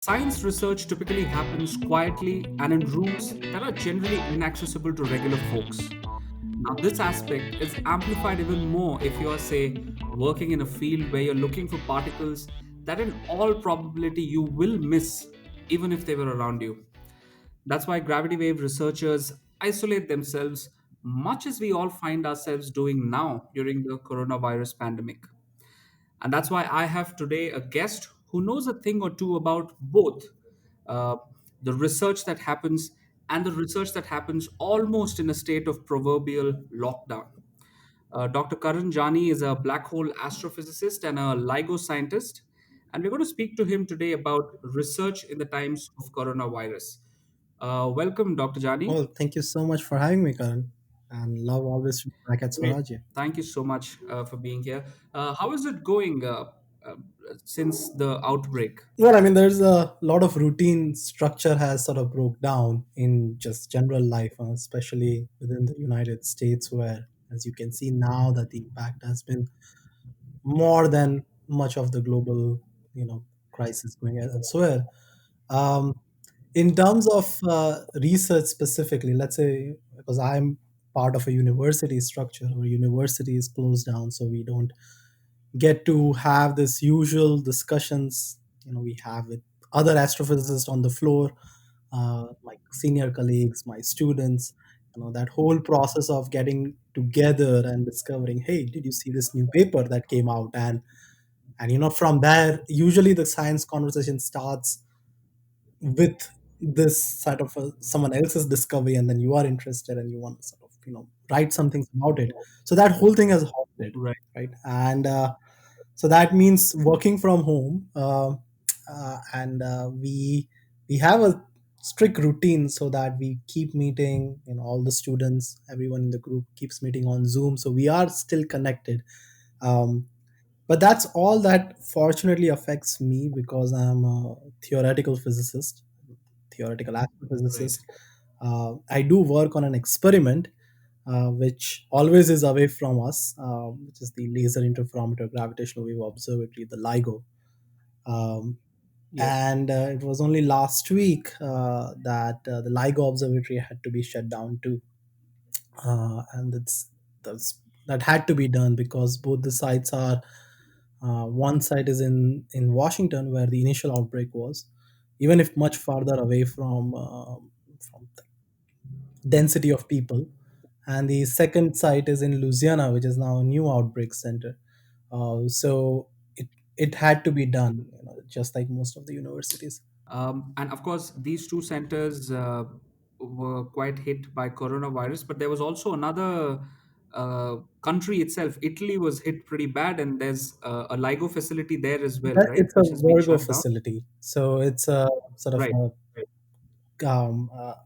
Science research typically happens quietly and in rooms that are generally inaccessible to regular folks. Now, this aspect is amplified even more if you are, say, working in a field where you're looking for particles that, in all probability, you will miss even if they were around you. That's why gravity wave researchers isolate themselves, much as we all find ourselves doing now during the coronavirus pandemic. And that's why I have today a guest who knows a thing or two about both uh, the research that happens and the research that happens almost in a state of proverbial lockdown. Dr. Karan Jani is a black hole astrophysicist and a LIGO scientist, and we're going to speak to him today about research in the times of coronavirus. Welcome, Dr. Jani. Well, thank you so much for having me, Karan. And love always to be back at Great. Swarajya. Thank you so much for being here. How is it going uh, since the outbreak? Well, I mean, there's a lot of routine structure has sort of broke down in just general life, especially within the United States, where, as you can see now, that the impact has been more than much of the global, crisis going elsewhere. Um, in terms of research specifically, let's say because I'm part of a university structure, our university is closed down, so we don't get to have this usual discussions we have with other astrophysicists on the floor, my senior colleagues, my students. That whole process of getting together and discovering, hey, did you see this new paper that came out? And from there, usually the science conversation starts with this sort of someone else's discovery, and then you are interested and you want to sort of write something about it. So that whole thing has halted, Right. right? And so that means working from home, and we have a strict routine so that we keep meeting. All the students, everyone in the group keeps meeting on Zoom, so we are still connected. um, but that's all that fortunately affects me because I'm a theoretical physicist, theoretical Right. astrophysicist. I do work on an experiment which always is away from us, which is the Laser Interferometer Gravitational Wave Observatory, the LIGO. Um, Yes. and it was only last week that the LIGO observatory had to be shut down too. And that's that had to be done because both the sites are, one site is in Washington where the initial outbreak was, even if much farther away from the density of people, and the second site is in Louisiana, which is now a new outbreak center. So it had to be done, just like most of the universities. And of course, these two centers were quite hit by coronavirus, but there was also another country itself. Italy was hit pretty bad, and there's a LIGO facility there as well, right? It's a Which has been Virgo shut down. facility, so it's a sort of Right.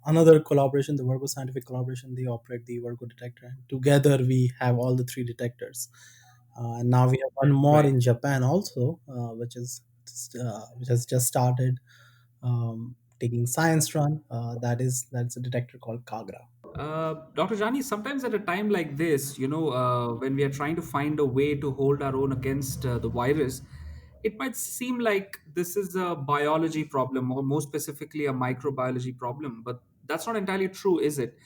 another collaboration, the Virgo scientific collaboration. They operate the Virgo detector, and together we have all the three detectors. And now we have one more Right. in Japan also, which has just started taking science run. That's a detector called Kagra. Dr. Jani, sometimes at a time like this, when we are trying to find a way to hold our own against the virus, it might seem like this is a biology problem, or more specifically, a microbiology problem. But that's not entirely true, is it?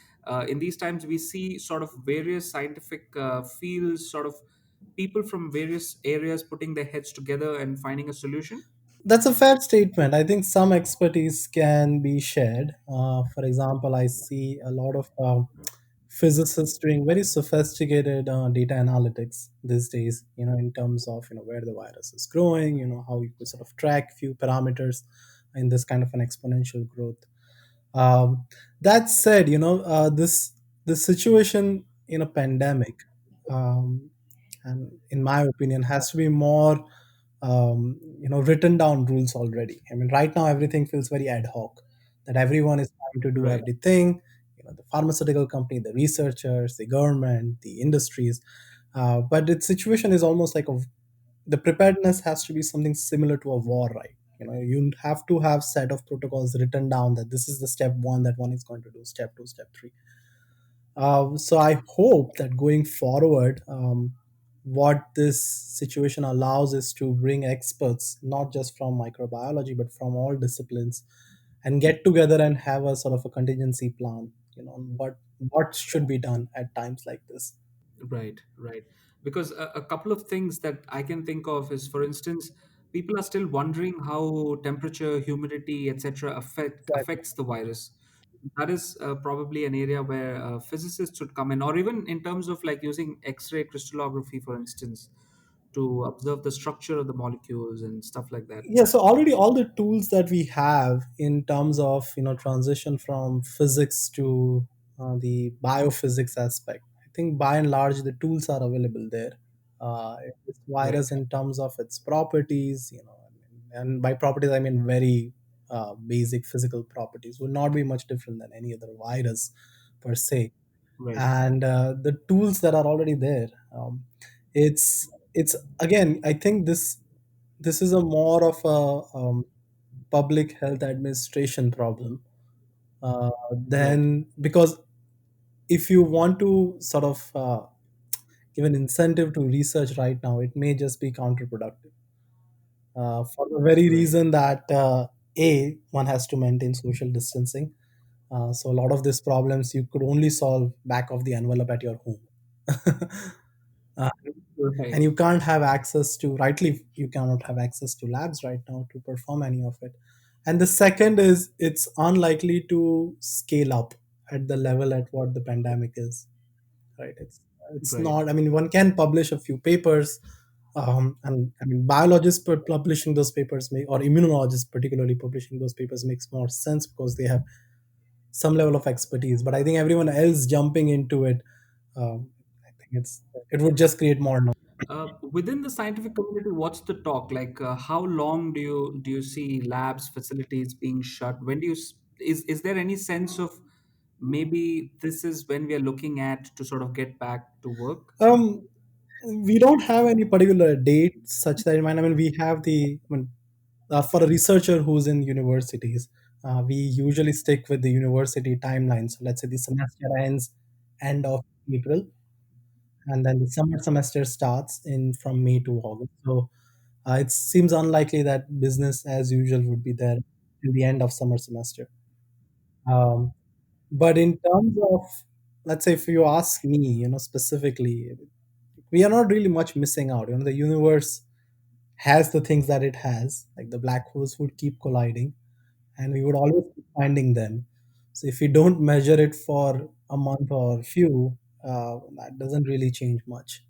In these times, we see sort of various scientific fields, sort of people from various areas putting their heads together and finding a solution. That's a fair statement. I think some expertise can be shared. For example, I see a lot of physicists doing very sophisticated data analytics these days. In terms of where the virus is growing, how you could sort of track few parameters in this kind of an exponential growth. Um, that said, this situation in a pandemic, um, and in my opinion, has to be more written down rules already. I mean, right now everything feels very ad hoc, that everyone is trying to do Right. everything. The pharmaceutical company, the researchers, the government, the industries. But the situation is almost like the preparedness has to be something similar to a war, right? You have to have set of protocols written down that this is the step one that one is going to do, step two, step three. So I hope that going forward, what this situation allows is to bring experts not just from microbiology but from all disciplines and get together and have a sort of a contingency plan, on what should be done at times like this. Right, right. Because a couple of things that I can think of is, for instance, people are still wondering how temperature, humidity, etc., Exactly. affects the virus. That is probably an area where physicists should come in, or even in terms of like using X-ray crystallography, for instance, to observe the structure of the molecules and stuff like that. Yeah, so already all the tools that we have in terms of transition from physics to the biophysics aspect, I think by and large the tools are available there. This Right, virus in terms of its properties, and by properties I mean very basic physical properties, would not be much different than any other virus per se. right, And the tools that are already there, it's again, I think this is a more of a public health administration problem, right. then, because if you want to sort of give an incentive to research right now, it may just be counterproductive, for the very Right. reason that a one has to maintain social distancing. So a lot of these problems you could only solve back of the envelope at your home. uh, Right. and you can't have access to, rightly you cannot have access to labs right now to perform any of it. And the second is it's unlikely to scale up at the level at what the pandemic is, right? It's Right. not, I mean, one can publish a few papers, and I mean biologists publishing those papers may, or immunologists particularly publishing those papers makes more sense because they have some level of expertise. But I think everyone else jumping into it, I think it would just create more noise. Within the scientific community, what's the talk? Like, how long do you see labs, facilities being shut? When do you is there any sense of maybe this is when we are looking at to sort of get back to work? Um, we don't have any particular date such that in mind. I mean, we have I mean, for a researcher who's in universities, we usually stick with the university timeline. So let's say the semester ends end of April, and then the summer semester starts in from May to August. So it seems unlikely that business as usual would be there till the end of summer semester. Um, but in terms of, let's say, if you ask me, specifically, we are not really much missing out. The universe has the things that it has, like the black holes would keep colliding, and we would always keep finding them. So if we don't measure it for a month or few, that doesn't really change much.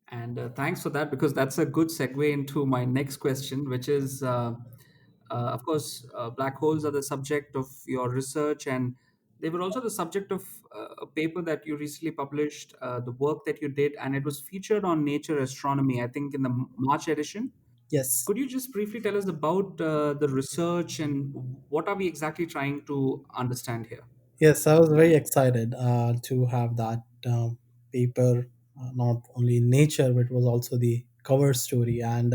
And thanks for that, because that's a good segue into my next question, which is, of course, black holes are the subject of your research, and they were also the subject of a paper that you recently published, the work that you did, and it was featured on Nature Astronomy, I think, in the March edition. Yes. Could you just briefly tell us about the research and what are we exactly trying to understand here? Yes, I was very excited to have that paper, not only in Nature, but it was also the cover story. And,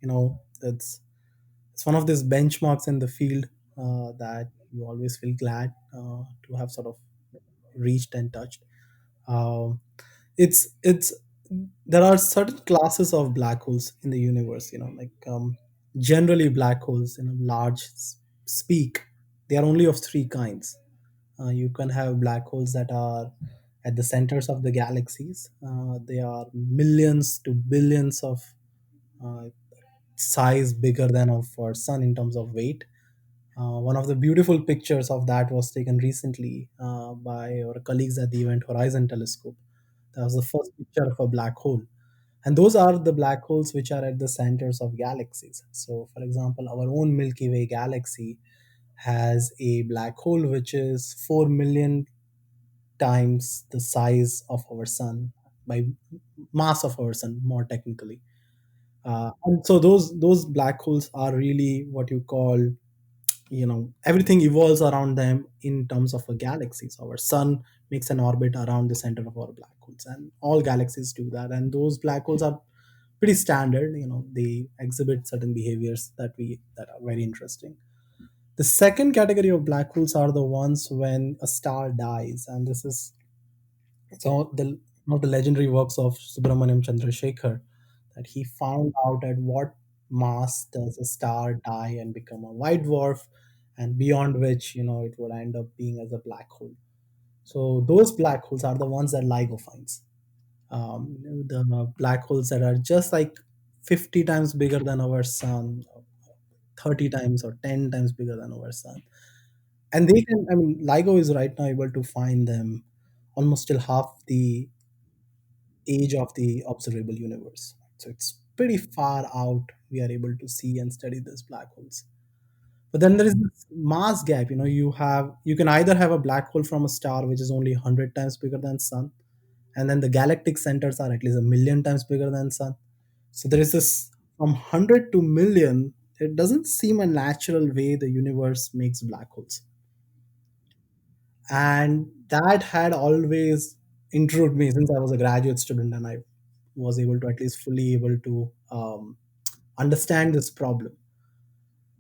it's one of these benchmarks in the field that you always feel glad to have sort of reached and touched. Um, it's there are certain classes of black holes in the universe. Like generally black holes in a large speak, they are only of three kinds. You can have black holes that are at the centers of the galaxies. They are millions to billions of uh, size bigger than of our sun in terms of weight. One of the beautiful pictures of that was taken recently by our colleagues at the Event Horizon Telescope. That was the first picture of a black hole. And those are the black holes which are at the centers of galaxies. So, for example, our own Milky Way galaxy has a black hole which is 4 million times the size of our sun, by mass of our sun, more technically. And so those black holes are really what you call, everything evolves around them in terms of a galaxy. So our sun makes an orbit around the center of our black holes, and all galaxies do that. And those black holes are pretty standard. They exhibit certain behaviors that are very interesting. The second category of black holes are the ones when a star dies, and this is so the one of the legendary works of Subramaniam Chandrasekhar, that he found out at what mass does a star die and become a white dwarf, and beyond which, it would end up being as a black hole. So those black holes are the ones that LIGO finds. The black holes that are just like 50 times bigger than our sun, 30 times or 10 times bigger than our sun. And they can, I mean, LIGO is right now able to find them almost till half the age of the observable universe. So it's pretty far out we are able to see and study these black holes. But then there is this mass gap. You can either have a black hole from a star which is only 100 times bigger than sun, and then the galactic centers are at least a million times bigger than sun. So there is this from 100 to million. It doesn't seem a natural way the universe makes black holes, and that had always intrigued me since I was a graduate student, and I was able to at least fully able to understand this problem,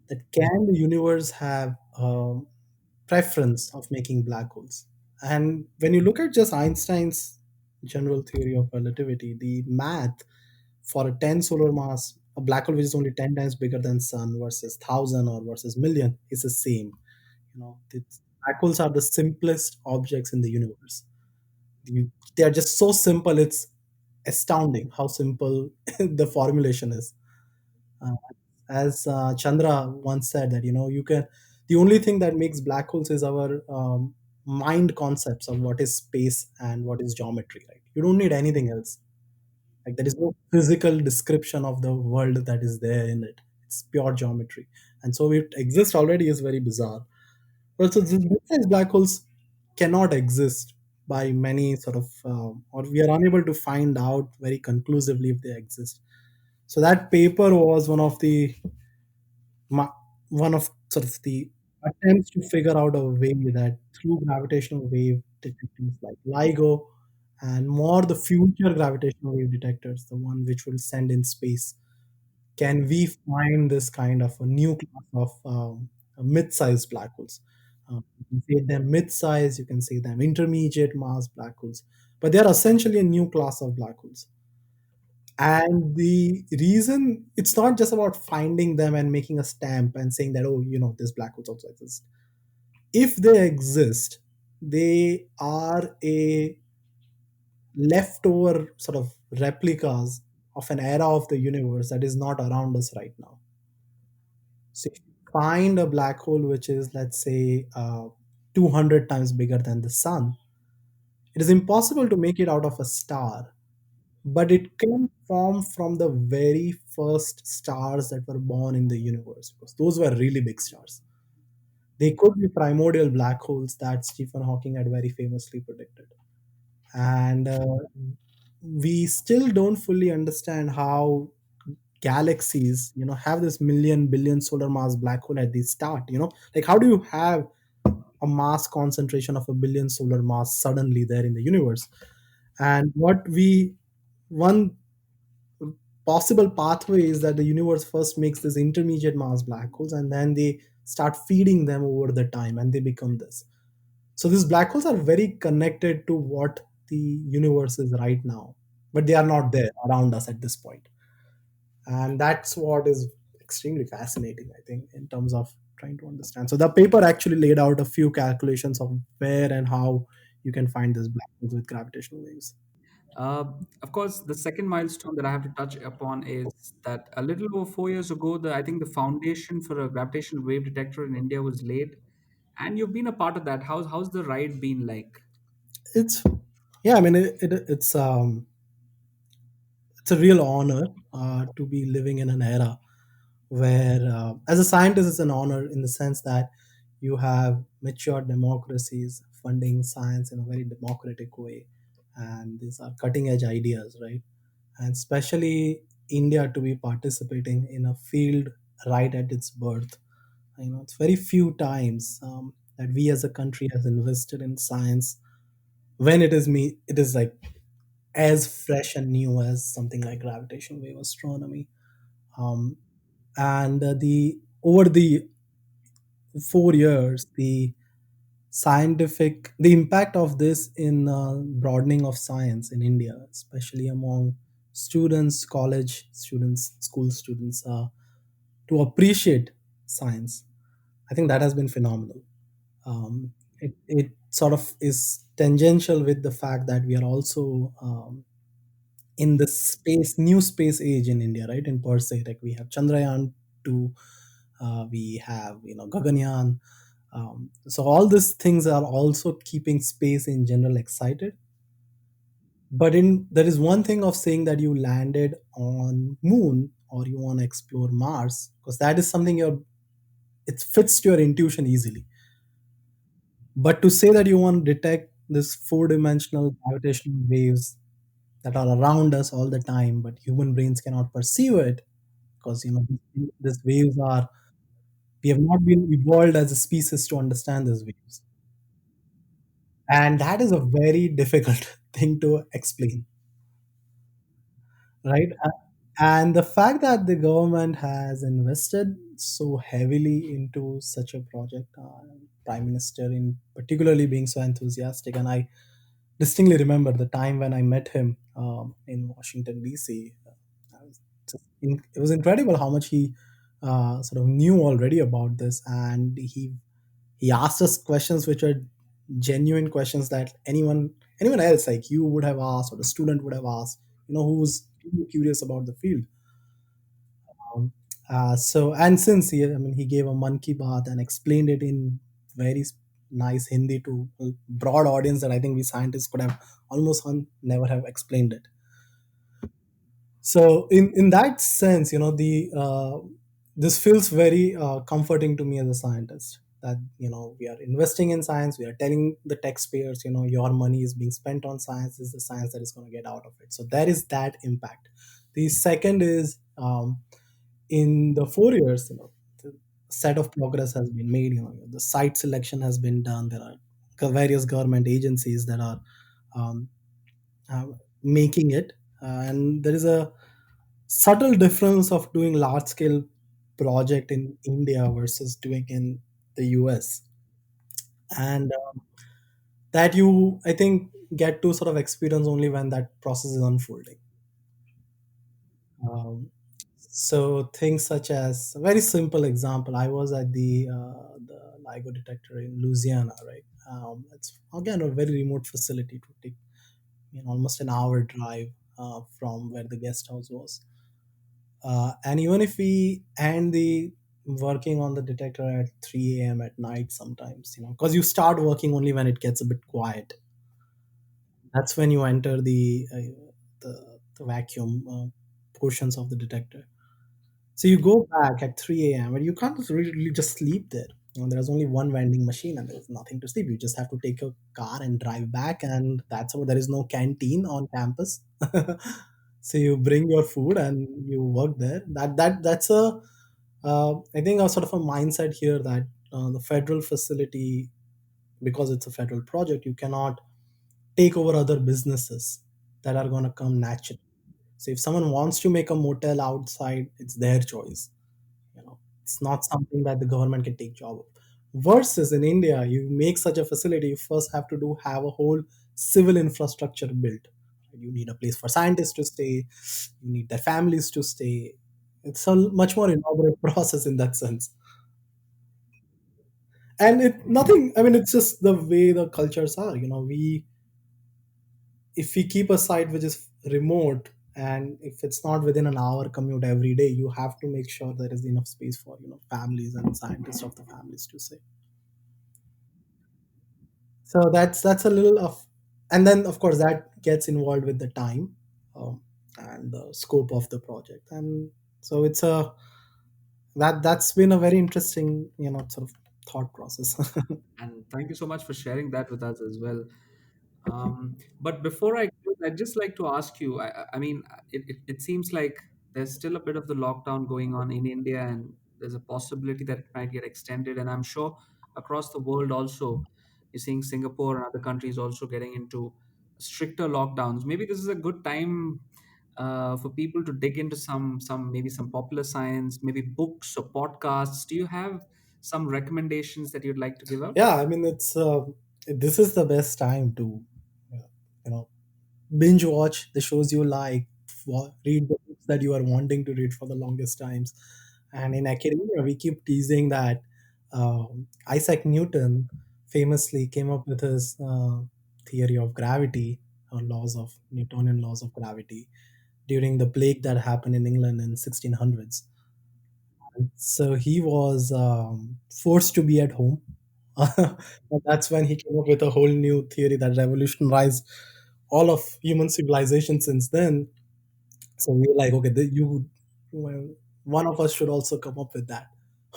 that can the universe have preference of making black holes. And when you look at just Einstein's general theory of relativity, the math for a 10 solar mass, a black hole which is only 10 times bigger than sun versus 1000 or versus million is the same. Black holes are the simplest objects in the universe. They are just so simple, it's astounding how simple the formulation is. Uh, as Chandra once said, that you can, the only thing that makes black holes is our mind concepts of what is space and what is geometry. Right? You don't need anything else. Like there is no physical description of the world that is there in it. It's pure geometry, and so it exists already is very bizarre. But so these big-sized black holes cannot exist by many sort of, or we are unable to find out very conclusively if they exist. So that paper was ma- one of sort of the attempts to figure out a way that through gravitational wave detectors like LIGO and more the future gravitational wave detectors, the one which will send in space, can we find this kind of a new class of mid-sized black holes? You can say them mid-size, you can say them intermediate mass black holes, but they are essentially a new class of black holes. And the reason, it's not just about finding them and making a stamp and saying that, oh, this black holes also exist. If they exist, they are a leftover sort of replicas of an era of the universe that is not around us right now. So if you find a black hole which is, let's say, 200 times bigger than the sun, it is impossible to make it out of a star, but it can form from the very first stars that were born in the universe, because those were really big stars. They could be primordial black holes that Stephen Hawking had very famously predicted. And we still don't fully understand how galaxies, have this million billion solar mass black hole at the start. Like how do you have a mass concentration of a billion solar mass suddenly there in the universe? And one possible pathway is that the universe first makes this intermediate mass black holes, and then they start feeding them over the time and they become this. So these black holes are very connected to what the universe is right now, but they are not there around us at this point. And that's what is extremely fascinating, I think, in terms of trying to understand. So the paper actually laid out a few calculations of where and how you can find these black holes with gravitational waves. Uh, of course, the second milestone that I have to touch upon is that a little over 4 years ago, I think the foundation for a gravitational wave detector in India was laid, and you've been a part of that. How's the ride been like? It's Yeah, I mean, it's a real honor to be living in an era where, as a scientist, it's an honor in the sense that you have mature democracies funding science in a very democratic way, and these are cutting edge ideas, right? And especially India to be participating in a field right at its birth. It's very few times that we as a country has invested in science when it is like as fresh and new as something like gravitational wave astronomy. Um, and the over the 4 years, the scientific the impact of this in broadening of science in India, especially among students, college students, school students, to appreciate science. I think that has been phenomenal. It sort of is tangential with the fact that we are also in the space new space age in India, right? In per se, like we have Chandrayaan 2, we have Gaganyaan. So all these things are also keeping space in general excited. But in there is one thing of saying that you landed on moon or you want to explore Mars, because that is something it fits to your intuition easily. But to say that you want to detect this four-dimensional gravitational waves that are around us all the time, but human brains cannot perceive it because these waves are we have not been evolved as a species to understand these waves, and that is a very difficult thing to explain, right? And the fact that the government has invested so heavily into such a project, Prime Minister in particularly being so enthusiastic, and I distinctly remember the time when I met him in Washington D.C. I was it was incredible how much he sort of knew already about this, and he asked us questions which are genuine questions that anyone else like you would have asked or the student would have asked, who's really curious about the field. Um, so and since he gave a monkey bath and explained it in very nice Hindi to a broad audience that I think we scientists could have almost never have explained it. So in that sense, the this feels very comforting to me as a scientist that we are investing in science. We are telling the taxpayers, your money is being spent on science. This is the science that is going to get out of it. So there is that impact. The second is in the 4 years, the set of progress has been made. The site selection has been done. There are various government agencies that are um, uh, making it, and there is a subtle difference of doing large scale project in India versus doing in the US, and that you I think get to sort of experience only when that process is unfolding. Um, so things such as a very simple example, I was at the LIGO detector in Louisiana, right? It's again a very remote facility to take almost an hour drive from where the guest house was. And even if we end the working on the detector at 3 a.m. at night sometimes, because you start working only when it gets a bit quiet. That's when you enter the vacuum portions of the detector. So you go back at 3 a.m. and you can't just really just sleep there. There's only one vending machine and there's nothing to sleep. You just have to take your car and drive back, and that's how there is no canteen on campus. So you bring your food and you work there. That's a I think a sort of a mindset here that the federal facility, because it's a federal project, you cannot take over other businesses that are going to come naturally. So if someone wants to make a motel outside, it's their choice. It's not something that the government can take job of. Versus in India, you make such a facility, you first have to have a whole civil infrastructure built. You need a place for scientists to stay, you need their families to stay. It's a much more elaborate process in that sense. And it nothing, I mean, it's just the way the cultures are. We if we keep a site which is remote, and if it's not within an hour commute every day, you have to make sure there is enough space for families and scientists of the families to say. So that's a little of, and then of course that gets involved with the time, um, and the scope of the project. And so it's a that's been a very interesting sort of thought process. And thank you so much for sharing that with us as well. But before I close, I'd just like to ask you. I mean, it seems like there's still a bit of the lockdown going on in India, and there's a possibility that it might get extended. And I'm sure across the world also, you're seeing Singapore and other countries also getting into stricter lockdowns. Maybe this is a good time for people to dig into some maybe some popular science, maybe books or podcasts. Do you have some recommendations that you'd like to give out? Yeah, I mean, it's this is the best time to, you know, binge watch the shows you like, read the books that you are wanting to read for the longest times. And in academia, we keep teasing that Isaac Newton famously came up with his theory of gravity, or laws of Newtonian laws of gravity, during the plague that happened in England in 1600s. So he was forced to be at home. And that's when he came up with a whole new theory that revolutionized all of human civilization since then. So we were like, okay, well, one of us should also come up with that.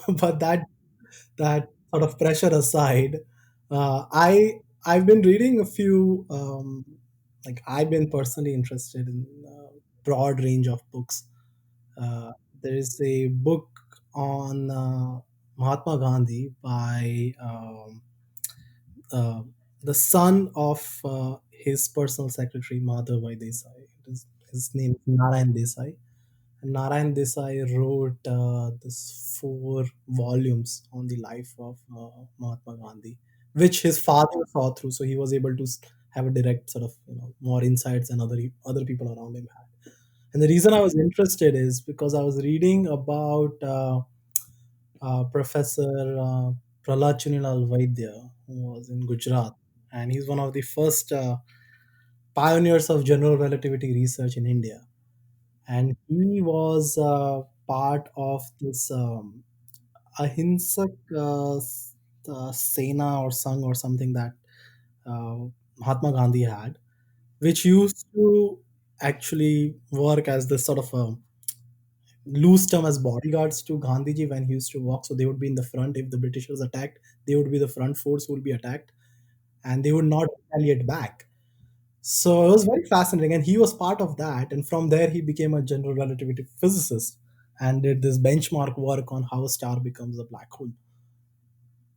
But that sort of pressure aside, I've been reading a few. Like I've been personally interested in broad range of books. There is a book on Mahatma Gandhi by uh, the son of his personal secretary, Madhav Desai. His name is Narayan Desai. And Narayan Desai wrote this 4 volumes on the life of Mahatma Gandhi, which his father saw through. So he was able to have a direct sort of, more insights than other people around him had. And the reason I was interested is because I was reading about Professor Prahlad Chunilal Vaidya, who was in Gujarat, and he's one of the first pioneers of general relativity research in India. And he was part of this Ahimsak Sena or Sangh or something that uh, Mahatma Gandhi had, which used to actually work as this sort of a loose term as bodyguards to Gandhiji when he used to walk. So they would be in the front. If the Britishers attacked, they would be the front force who would be attacked, and they would not retaliate back. So it was very fascinating, and he was part of that. And from there, he became a general relativity physicist and did this benchmark work on how a star becomes a black hole.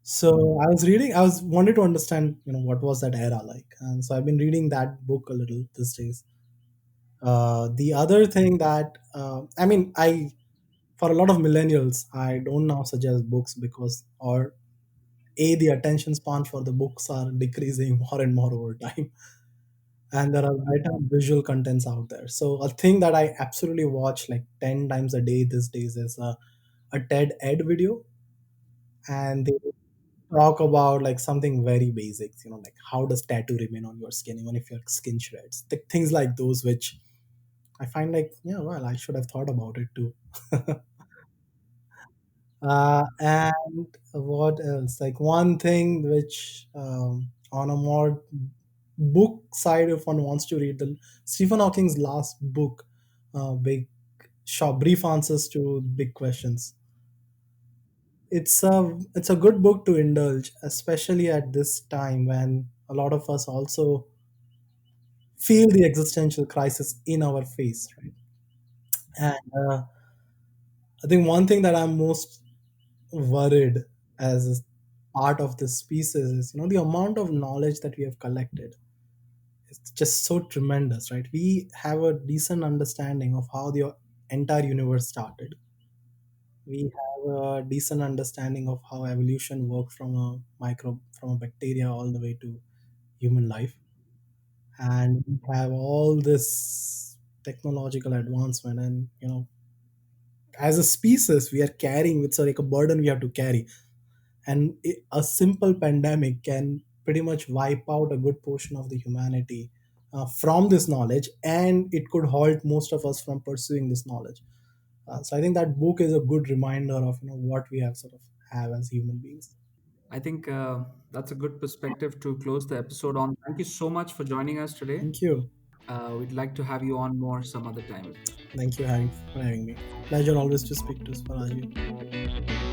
So I was wanted to understand, what was that era like, and so I've been reading that book a little these days. The other thing that I mean, I for a lot of millennials, I don't now suggest books because, or a the attention span for the books are decreasing more and more over time, and there are better visual contents out there. So a thing that I absolutely watch like 10 times a day these days is a TED Ed video, and they talk about like something very basics, like how does tattoo remain on your skin even if your skin shreds. Things like those, which I find like, yeah, well, I should have thought about it too. And what else? Like one thing which, on a more book side, if one wants to read the Stephen Hawking's last book, big short brief answers to big questions. It's a good book to indulge, especially at this time when a lot of us also feel the existential crisis in our face, right? And I think one thing that I'm most worried as part of this species is, the amount of knowledge that we have collected. It's just so tremendous, right? We have a decent understanding of how the entire universe started. We have a decent understanding of how evolution worked from a microbe, from a bacteria all the way to human life. And we have all this technological advancement, and as a species we are carrying, it's like a burden we have to carry. And a simple pandemic can pretty much wipe out a good portion of the humanity from this knowledge, and it could halt most of us from pursuing this knowledge. So I think that book is a good reminder of, what we have sort of have as human beings. I think that's a good perspective to close the episode on. Thank you so much for joining us today. Thank you. We'd like to have you on more some other time. Thank you for having me. Pleasure always to speak to Swarajya.